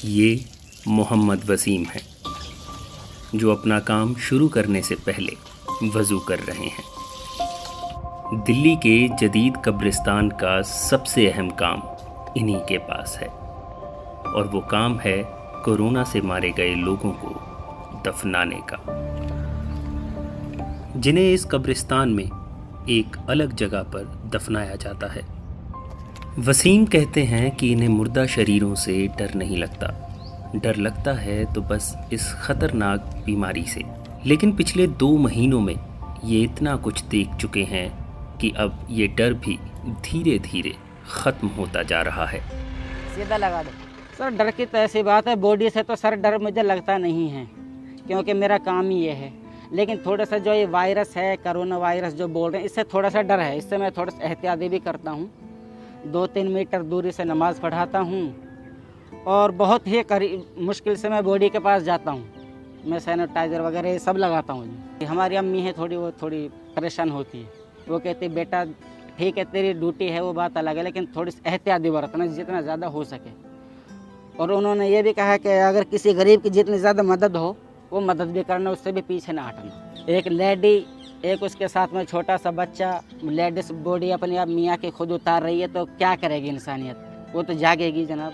ये मोहम्मद वसीम हैं, जो अपना काम शुरू करने से पहले वज़ू कर रहे हैं। दिल्ली के जदीद कब्रिस्तान का सबसे अहम काम इन्हीं के पास है, और वो काम है कोरोना से मारे गए लोगों को दफनाने का, जिन्हें इस कब्रिस्तान में एक अलग जगह पर दफनाया जाता है। वसीम कहते हैं कि इन्हें मुर्दा शरीरों से डर नहीं लगता, डर लगता है तो बस इस ख़तरनाक बीमारी से। लेकिन पिछले 2 महीनों में ये इतना कुछ देख चुके हैं कि अब ये डर भी धीरे धीरे ख़त्म होता जा रहा है। सीधा लगा दो सर। डर की तो ऐसी बात है, बॉडी से तो सर डर मुझे लगता नहीं है, क्योंकि मेरा काम ही ये है। लेकिन थोड़ा सा जो ये वायरस है, कोरोना वायरस जो बोल रहे हैं, इससे थोड़ा सा डर है। इससे मैं थोड़ा सा एहतियाती भी करता हूँ। 2-3 मीटर दूरी से नमाज़ पढ़ाता हूँ, और बहुत ही मुश्किल से मैं बॉडी के पास जाता हूँ। मैं सैनिटाइज़र वगैरह ये सब लगाता हूँ। हमारी अम्मी है वो थोड़ी परेशान होती है। वो कहती बेटा ठीक है तेरी ड्यूटी है, वो बात अलग है, लेकिन थोड़ी सी एहतियात भी बरतना जितना ज़्यादा हो सके। और उन्होंने ये भी कहा कि अगर किसी गरीब की जितनी ज़्यादा मदद हो वो मदद भी करना, उससे भी पीछे ना हटना। एक लेडी, एक उसके साथ में छोटा सा बच्चा, लेडीज़ बॉडी अपनी आप मियाँ की खुद उतार रही है, तो क्या करेगी इंसानियत? वो तो जागेगी जनाब।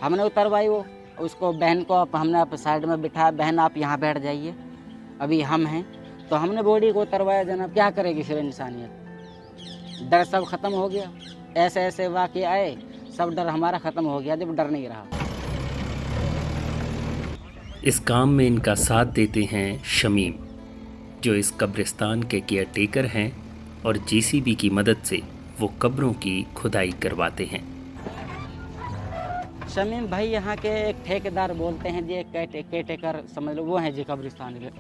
हमने उतरवाई वो, उसको बहन को हमने आप साइड में बिठाया, बहन आप यहाँ बैठ जाइए, अभी हम हैं। तो हमने बॉडी को उतरवाया जनाब। क्या करेगी फिर इंसानियत? डर सब ख़त्म हो गया। ऐसे ऐसे वाक़े आए, सब डर हमारा ख़त्म हो गया, जब डर नहीं रहा। इस काम में इनका साथ देते हैं शमीम, जो इस कब्रिस्तान के केयरटेकर हैं, और जेसीबी की मदद से वो कब्रों की खुदाई करवाते हैं। शमीम भाई यहाँ के एक ठेकेदार बोलते हैं जी, एक केयरटेकर समझ लो, वो हैं जी कब्रिस्तान के।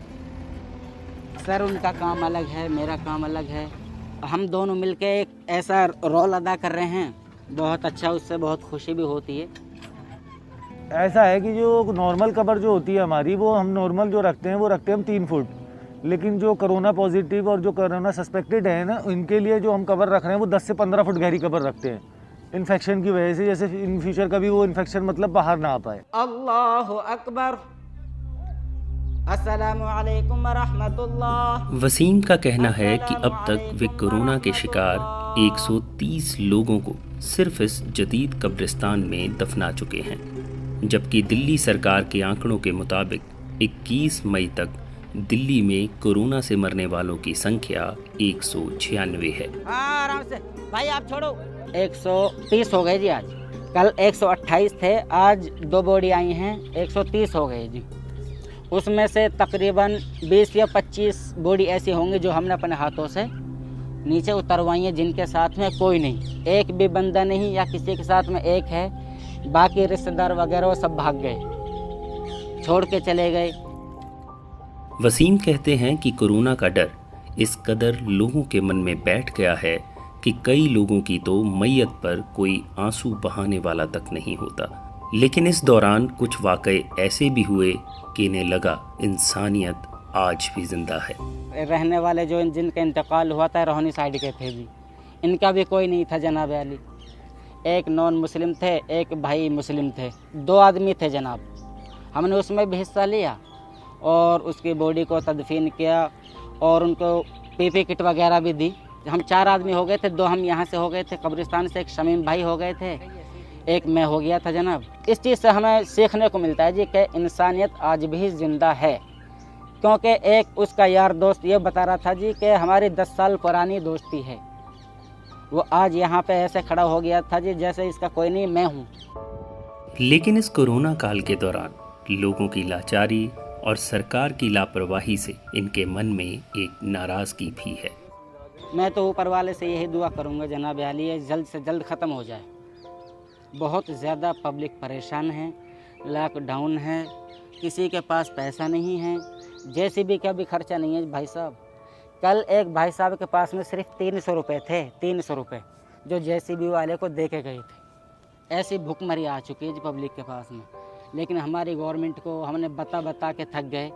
सर उनका काम अलग है, मेरा काम अलग है। हम दोनों मिलके एक ऐसा रोल अदा कर रहे हैं, बहुत अच्छा, उससे बहुत खुशी भी होती है। ऐसा है कि जो नॉर्मल कब्र जो होती है हमारी, वो हम नॉर्मल जो रखते हैं वो रखते हैं हम 3 फुट। लेकिन जो कोरोना पॉजिटिव और जो कोरोना सस्पेक्टेड है ना, इनके लिए जो हम कब्र रख रहे हैं वो 10 से 15 फुट गहरी कब्र रखते हैं, इन्फेक्शन की वजह से, जैसे इन फ्यूचर कभी वो इन्फेक्शन मतलब बाहर ना आ पाए। अल्लाहु अकबर, अस्सलामु अलैकुम व रहमतुल्लाह। वसीम का कहना है कि अब तक वे कोरोना के शिकार 130 लोगों को सिर्फ इस जदीद कब्रिस्तान में दफना चुके हैं, जबकि दिल्ली सरकार के आंकड़ों के मुताबिक 21 मई तक दिल्ली में कोरोना से मरने वालों की संख्या 196 है। आराम से भाई, आप छोड़ो। 130 हो गए जी आज। कल 128 थे, आज 2 बॉडी आई हैं, 130 हो गए जी। उसमें से तकरीबन 20 या 25 बॉडी ऐसी होंगी जो हमने अपने हाथों से नीचे उतरवाई हैं, जिनके साथ में कोई नहीं, एक भी बंदा नहीं, या किसी के साथ में एक है, बाकी रिश्तेदार वगैरह वो सब भाग गए, छोड़ के चले गए। वसीम कहते हैं कि कोरोना का डर इस कदर लोगों के मन में बैठ गया है कि कई लोगों की तो मैयत पर कोई आंसू बहाने वाला तक नहीं होता। लेकिन इस दौरान कुछ वाक़ये ऐसे भी हुए कि इन्हें लगा इंसानियत आज भी जिंदा है। रहने वाले जो जिनका इंतकाल हुआ था रोहनी साइड के थे जी, इनका भी कोई नहीं था जनाब अली। एक नॉन मुस्लिम थे, एक भाई मुस्लिम थे, 2 आदमी थे जनाब। हमने उसमें भी हिस्सा लिया और उसकी बॉडी को तदफीन किया, और उनको पीपी किट वगैरह भी दी। हम 4 आदमी हो गए थे, 2 हम यहाँ से हो गए थे कब्रिस्तान से, एक शमीम भाई हो गए थे, एक मैं हो गया था जनाब। इस चीज़ से हमें सीखने को मिलता है जी कि इंसानियत आज भी ज़िंदा है। क्योंकि एक उसका यार दोस्त ये बता रहा था जी कि हमारी 10 साल पुरानी दोस्ती है, वो आज यहाँ पे ऐसे खड़ा हो गया था जी जैसे इसका कोई नहीं, मैं हूँ। लेकिन इस कोरोना काल के दौरान लोगों की लाचारी और सरकार की लापरवाही से इनके मन में एक नाराज़गी भी है। मैं तो ऊपर वाले से यही दुआ करूँगा जनाब आली, ये जल्द से जल्द ख़त्म हो जाए। बहुत ज़्यादा पब्लिक परेशान है, लॉकडाउन है, किसी के पास पैसा नहीं है, जेसीबी का भी खर्चा नहीं है भाई साहब। कल एक भाई साहब के पास में सिर्फ 300 रुपये थे, 300 रुपये जो जेसीबी वाले को दे के गए थे। ऐसी भूखमरी आ चुकी है जी पब्लिक के पास में। लेकिन हमारी गवर्नमेंट को हमने बता के थक गए,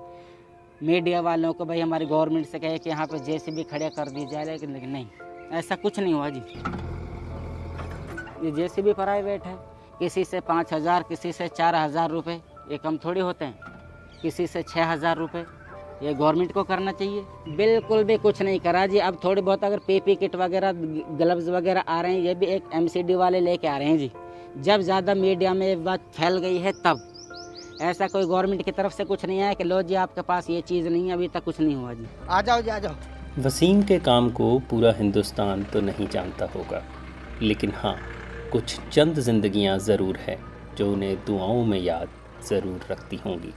मीडिया वालों को भाई हमारी गवर्नमेंट से कहे कि यहाँ पे जेसीबी खड़े कर दी जाए, लेकिन नहीं, ऐसा कुछ नहीं हुआ जी। ये जेसीबी प्राइवेट है, किसी से 5,000, किसी से 4,000 रुपये, ये कम थोड़ी होते हैं, किसी से 6,000 रुपये। ये गवर्नमेंट को करना चाहिए। बिल्कुल भी कुछ नहीं करा जी। अब थोड़ी बहुत अगर पीपी किट वगैरह, ग्लव्स वगैरह आ रहे हैं, ये भी एक एमसीडी वाले लेके आ रहे हैं जी। जब ज़्यादा मीडिया में ये बात फैल गई है तब, ऐसा कोई गवर्नमेंट की तरफ से कुछ नहीं आया कि लो जी आपके पास ये चीज़ नहीं है, अभी तक कुछ नहीं हुआ जी। आ जाओ जी, आ जाओ। वसीम के काम को पूरा हिंदुस्तान तो नहीं जानता होगा, लेकिन हाँ, कुछ चंद जिंदगियां ज़रूर हैं जो उन्हें दुआओं में याद ज़रूर रखती होंगी।